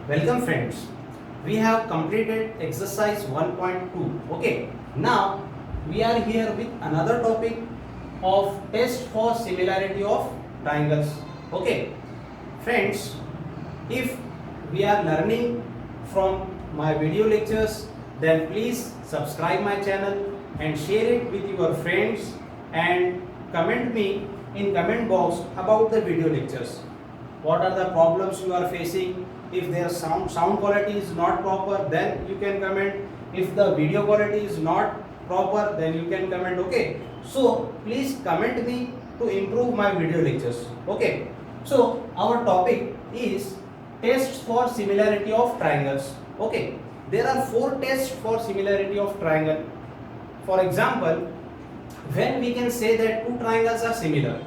Welcome friends. We have completed exercise 1.2. Okay. Now we are here with another topic of test for similarity of triangles. Okay. Friends, if we are learning from my video lectures, then please subscribe my channel and share it with your friends and comment me in comment box about the video lectures. What are the problems you are facing? If their sound quality is not proper, then you can comment. If the video quality is not proper, then you can comment. Okay, so please comment me to improve my video lectures. Okay, so our topic is tests for similarity of triangles. Okay, there are 4 tests for similarity of triangle. For example, when we can say that two triangles are similar,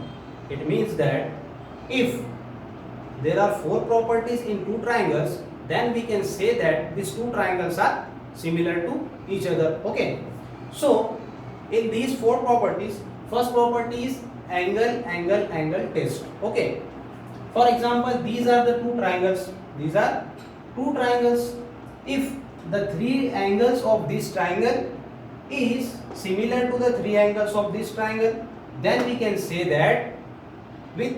it means that if there are 4 properties in two triangles, then we can say that these two triangles are similar to each other. Okay, so in these 4 properties, first property is angle test. Okay, for example, these are the two triangles. These are two triangles. If the 3 angles of this triangle is similar to the 3 angles of this triangle, then we can say that with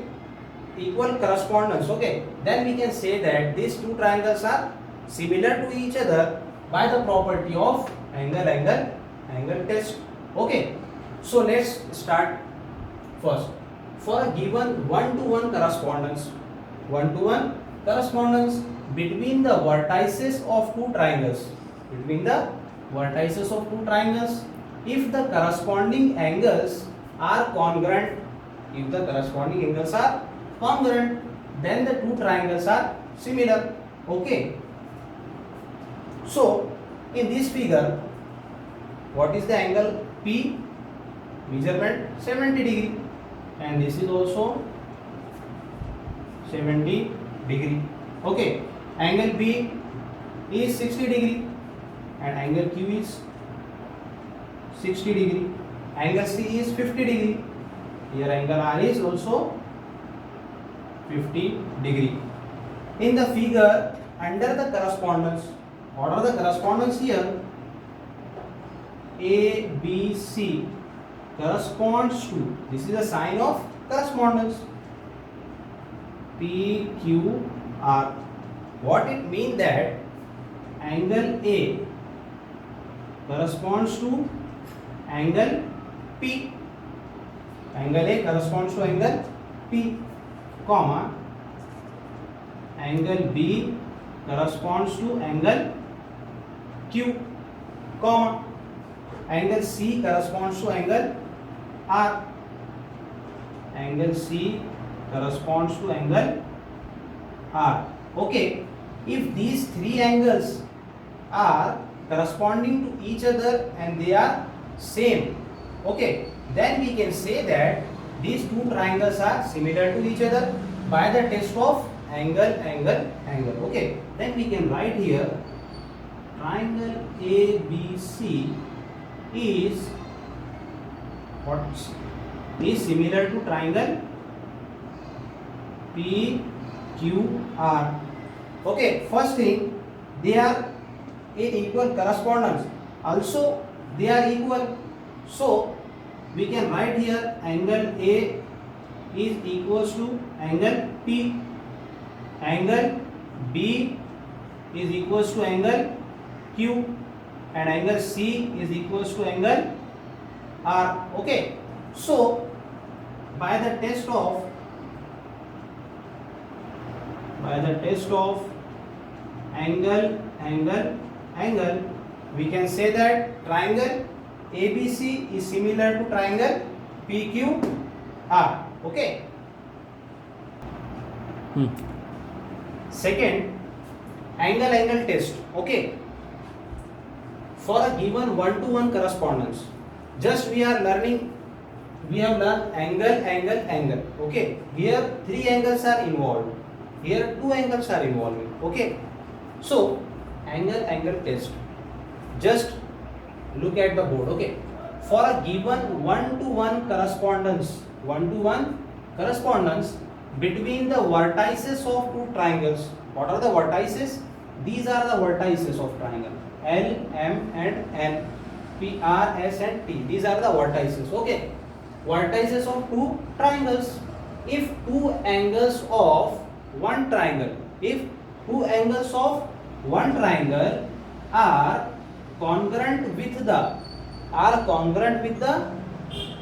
equal correspondence. Okay, then we can say that these two triangles are similar to each other by the property of angle test. Okay, so let's start first. For a given one-to-one correspondence between the vertices of two triangles, if the corresponding angles are congruent, then the two triangles are similar. Okay, so in this figure, what is the angle P? Measurement 70 degree, and this is also 70 degree. Okay, angle B is 60 degree and angle Q is 60 degree. Angle C is 50 degree. Here angle R is also 50 degree. In the figure, under the correspondence, what are the correspondence here? A, B, C corresponds to, this is a sign of correspondence, P, Q, R. What it means that angle A corresponds to angle P. Angle A corresponds to angle P, comma, angle B corresponds to angle Q, comma, angle C corresponds to angle R. Angle C corresponds to angle R. Okay, if these 3 angles are corresponding to each other and they are same, okay, then we can say that these two triangles are similar to each other by the test of angle. Okay, then we can write here triangle ABC is what is similar to triangle PQR. Okay, first thing, they are in equal correspondence, also they are equal, so we can write here angle A is equals to angle P, angle B is equals to angle Q, and angle C is equals to angle R. Okay, so by the test of angle, we can say that triangle ABC is similar to triangle PQR. Okay. Second, angle test. Okay. For a given one-to-one correspondence, just we have learned angle. Okay. Here 3 angles are involved. Here 2 angles are involved. Okay. So angle test. Just look at the board. Okay, for a given one-to-one correspondence between the vertices of two triangles, What are the vertices? These are the vertices of triangle. L, M and N, P, R, S and T. These are the vertices. Okay. Vertices of two triangles. If two angles of one triangle, are congruent with the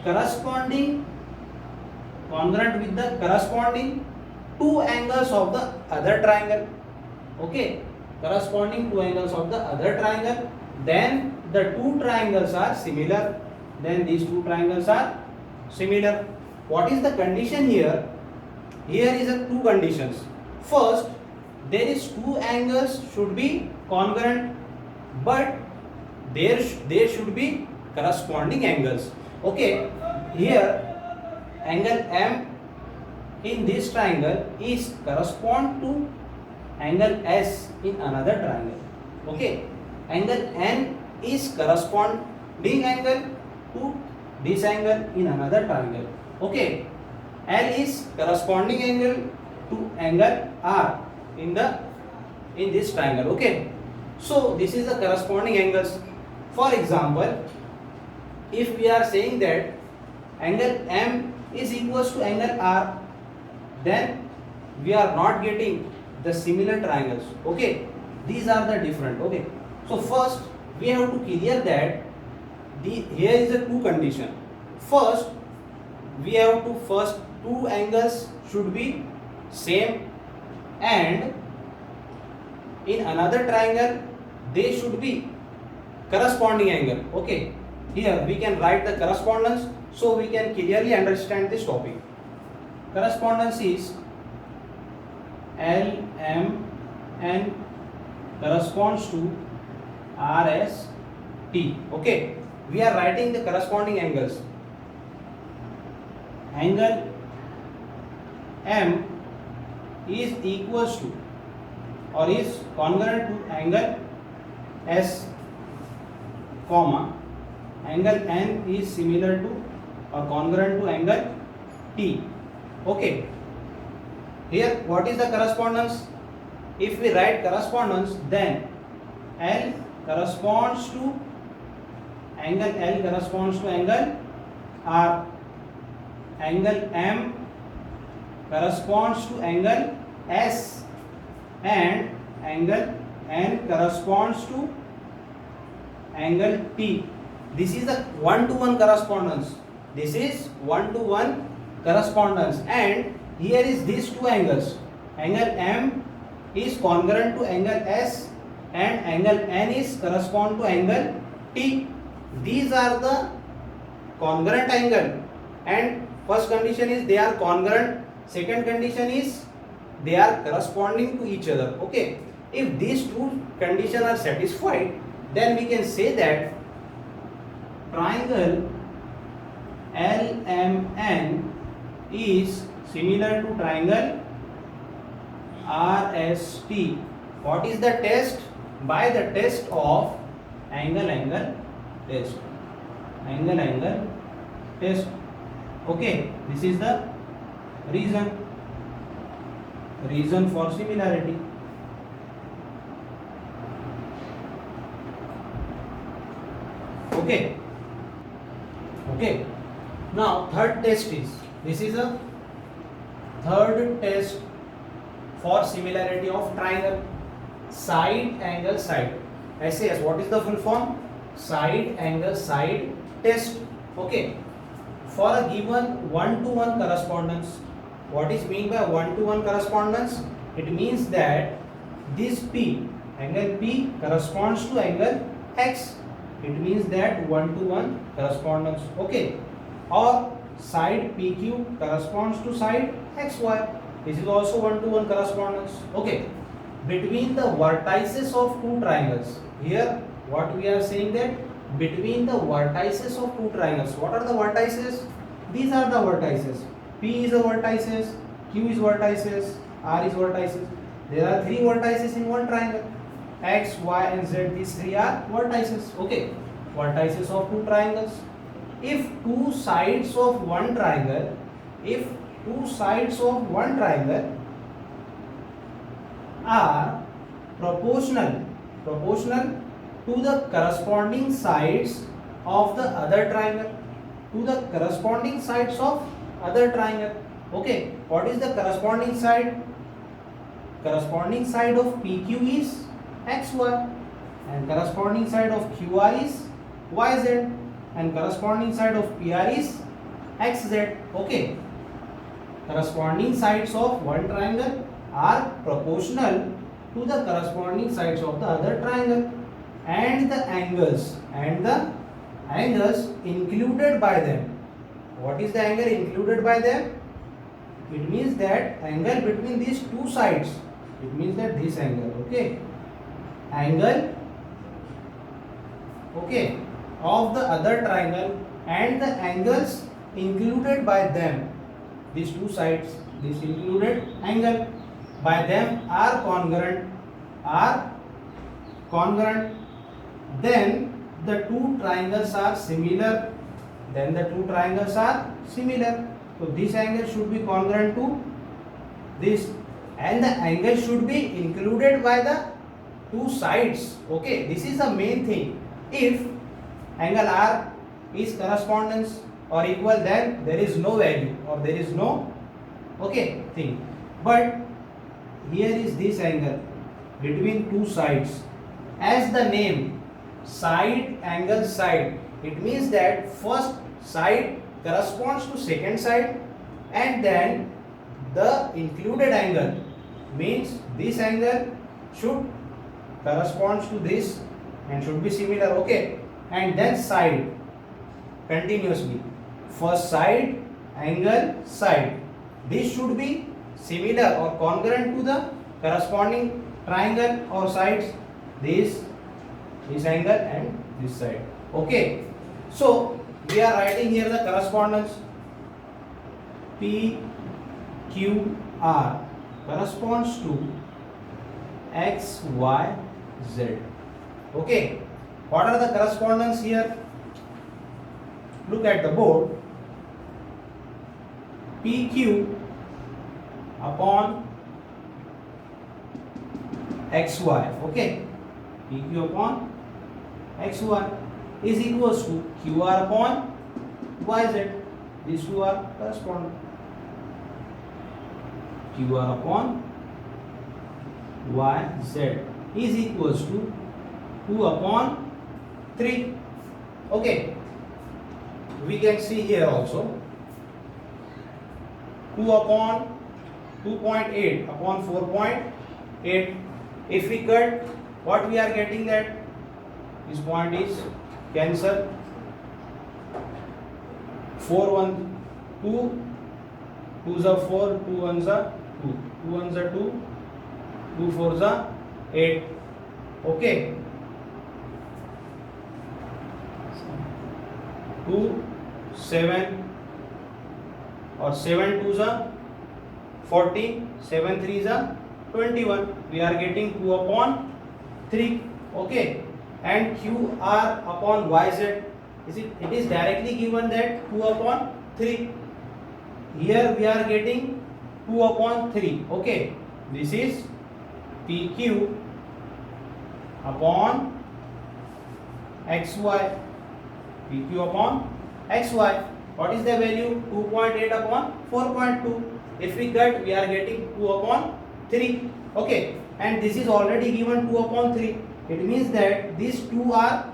corresponding two angles of the other triangle, okay, corresponding two angles of the other triangle, then the two triangles are similar. Then these two triangles are similar. What is the condition here? Here is a two conditions. First, there is two angles should be congruent, but there should be corresponding angles. Okay, here angle M in this triangle is correspond to angle S in another triangle. Okay, angle N is corresponding angle to this angle in another triangle. Okay, L is corresponding angle to angle R in this triangle. Okay, so this is the corresponding angles. For example, if we are saying that angle M is equals to angle R, then we are not getting the similar triangles. Okay, these are the different. Okay, so first we have to clear that here is a two condition. First, we have to two angles should be same, and in another triangle they should be corresponding angle. Okay, here we can write the correspondence so we can clearly understand this topic. Correspondence is L, M, N corresponds to R, S, T. Okay, we are writing the corresponding angles. Angle M is equals to or is congruent to angle S, comma, angle N is similar to or congruent to angle T. Okay, here what is the correspondence? If we write correspondence, then L corresponds to angle R, angle M corresponds to angle S, and angle N corresponds to angle T. This is a one-to-one correspondence. And here is these two angles. Angle M is congruent to angle S and angle N is correspond to angle T. These are the congruent angle, and first condition is they are congruent. Second condition is they are corresponding to each other. Okay, if these two conditions are satisfied, then we can say that triangle LMN is similar to triangle RST. What is the test? By the test of angle test. Angle test. Okay, this is the reason for similarity. Okay. Now third test is, this is a third test for similarity of triangle. Side angle side. SAS. What is the full form? Side angle side test. Okay. For a given one-to-one correspondence. What is mean by one-to-one correspondence? It means that this P, angle P corresponds to angle X. It means that one-to-one correspondence. Okay. Or side PQ corresponds to side XY. This is also one-to-one correspondence. Okay. Between the vertices of two triangles. Here what we are saying that between the vertices of two triangles. What are the vertices? These are the vertices. P is a vertices, Q is vertices, R is vertices. There are three vertices in one triangle. X, Y and Z, these three are vertices. Okay, vertices of two triangles. If two sides of one triangle are proportional to the corresponding sides of the other triangle, to the corresponding sides of other triangle. Okay, what is the corresponding side? Corresponding side of PQ is XY, and corresponding side of QR is YZ, and corresponding side of PR is XZ. Okay, corresponding sides of one triangle are proportional to the corresponding sides of the other triangle, and the angles included by them. What is the angle included by them? It means that angle between these two sides. It means that this angle, okay, angle, okay, of the other triangle and the angles included by them, these two sides, this included angle by them are congruent, then the two triangles are similar, so this angle should be congruent to this, and the angle should be included by the two sides. Okay, this is the main thing. If angle R is correspondence or equal, then there is no value or there is no, okay, thing. But here is this angle between two sides. As the name, side angle side, it means that first side corresponds to second side, and then the included angle means this angle should correspond to this and should be similar. Okay, and then side continuously, first side angle side, this should be similar or congruent to the corresponding triangle or sides, this angle and this side. Okay, so we are writing here the correspondence. PQR corresponds to XYZ. Okay, what are the correspondence here? Look at the board. PQ upon XY. Okay, PQ upon XY is equals to QR upon YZ. These two are corresponding. QR upon YZ is equals to 2 upon 3. Okay, we can see here also 2 upon 2.8 upon 4.8. If we cut, what we are getting, that this point is cancel. 4 1 2 2s are 4, 2 1s are 2, 2 1s are 2, 2 4s are 8. Okay, 2 7 or 7 2s are 14, 7 3s are 21. We are getting 2 upon 3. Okay, and QR upon YZ, it is directly given that 2 upon 3. Here we are getting 2 upon 3. Okay, this is PQ upon XY. PQ upon XY. What is the value? 2.8 upon 4.2. If we cut, we are getting 2 upon 3. Okay, and this is already given 2 upon 3. It means that these two are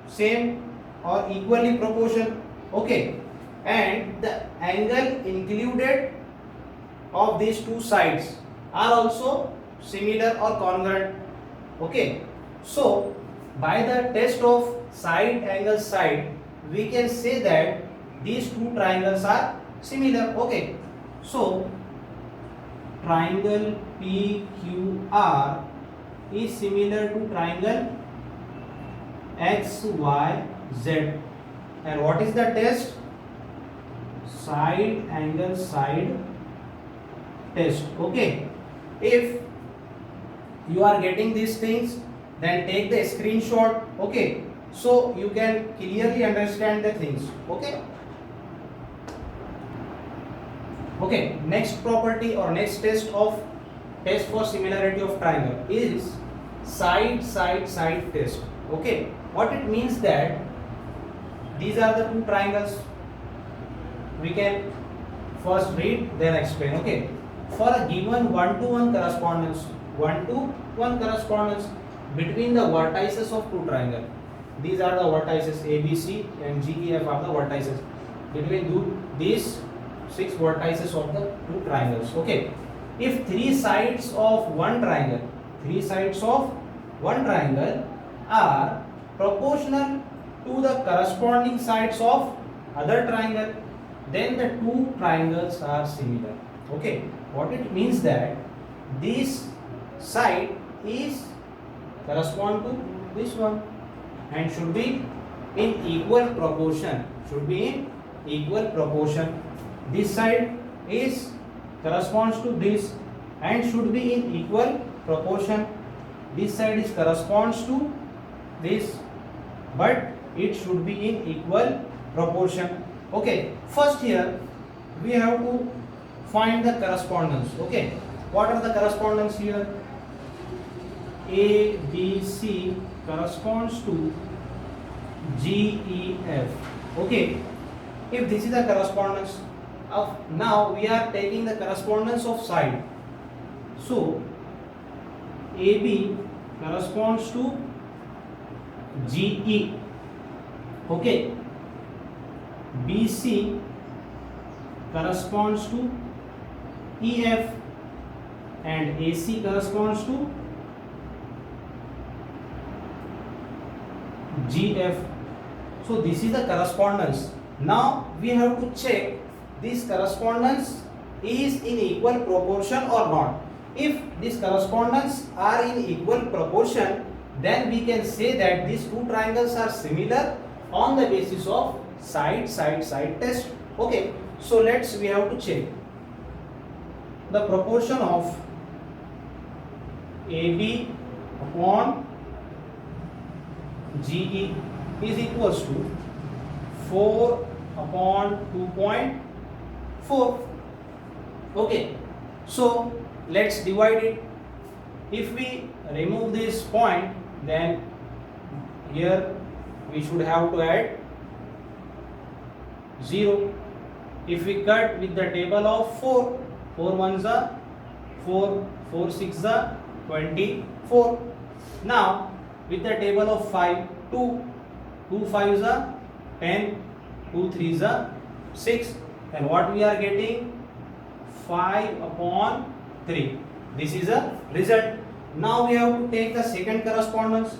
same or equally proportional. Okay, and the angle included of these two sides are also similar or congruent. Okay, so by the test of side angle side, we can say that these two triangles are similar. Okay, so triangle PQR is similar to triangle XYZ. And what is the test? Side angle side test. Okay, if you are getting these things, then take the screenshot. Okay, so you can clearly understand the things. Okay, okay, next property or next test of test for similarity of triangle is side test. Okay, what it means that these are the two triangles. We can first read then explain. Okay, for a given 1-to-1 correspondence between the vertices of two triangles. These are the vertices ABC and GEF are the vertices between these 6 vertices of the two triangles. Okay, if three sides of one triangle are proportional to the corresponding sides of other triangle, then the two triangles are similar. Okay, what it means that this side is correspond to this one and should be in equal proportion. This side is corresponds to this and should be in equal proportion. This side is corresponds to this, but it should be in equal proportion. Okay, first here we have to find the correspondence. Okay, what are the correspondence here? ABC corresponds to GEF. Okay, if this is the correspondence of, now we are taking the correspondence of side. So AB corresponds to GE. Okay, BC corresponds to EF and AC corresponds to GF. So this is the correspondence. Now we have to check this correspondence is in equal proportion or not. If this correspondence are in equal proportion, then we can say that these two triangles are similar on the basis of side test. Okay, so we have to check the proportion of AB upon GE is equals to 4 upon 2.4. Okay, so let's divide it. If we remove this point, then here we should have to add 0. If we cut with the table of 4, 4 ones are 4, 4 6 are 24. Now with the table of 5, 2, 2 5s are 10, 2 3s are 6, and what we are getting? 5 upon 3. This is a result. Now we have to take the second correspondence,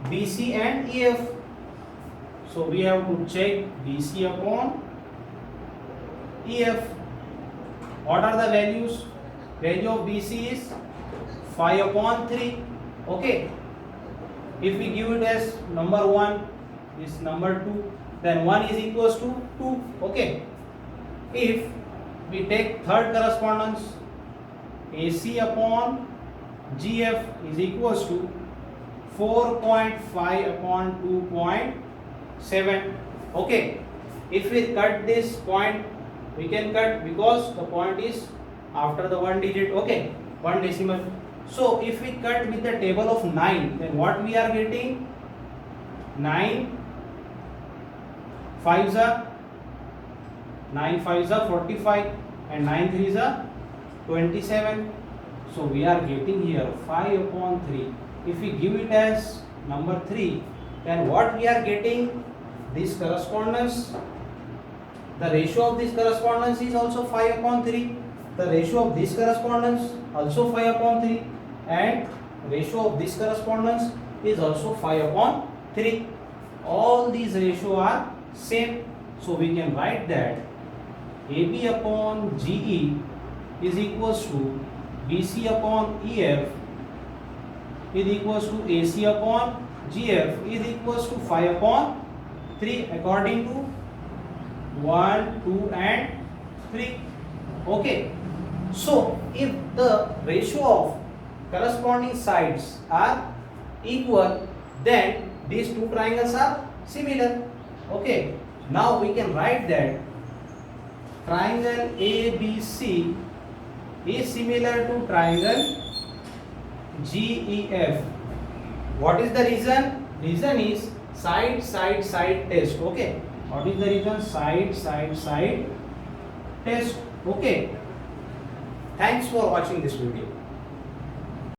BC and EF. So we have to check BC upon EF. What are the values? Value of BC is 5 upon 3. Okay. If we give it as number 1, this number 2, then 1 is equals to 2. Okay. If we take third correspondence, AC upon GF is equals to 4.5 upon 2.7. Okay. If we cut this point, we can cut because the point is after the one digit. Okay, one decimal. So if we cut with the table of 9, then what we are getting? 9 5s are 45 and 9 3s are 27. So we are getting here 5 upon 3. If we give it as number 3, then what we are getting? This correspondence, the ratio of this correspondence is also 5 upon 3. The ratio of this correspondence also 5 upon 3, and ratio of this correspondence is also 5 upon 3. All these ratio are same. So we can write that AB upon GE is equals to BC upon EF is equals to AC upon GF is equals to 5 upon 3 according to 1, 2 and 3. Okay. So if the ratio of corresponding sides are equal, then these two triangles are similar. Okay. Now we can write that triangle ABC is similar to triangle GEF. What is the reason? Reason is side test. Okay, what is the reason? Side test. Okay, thanks for watching this video.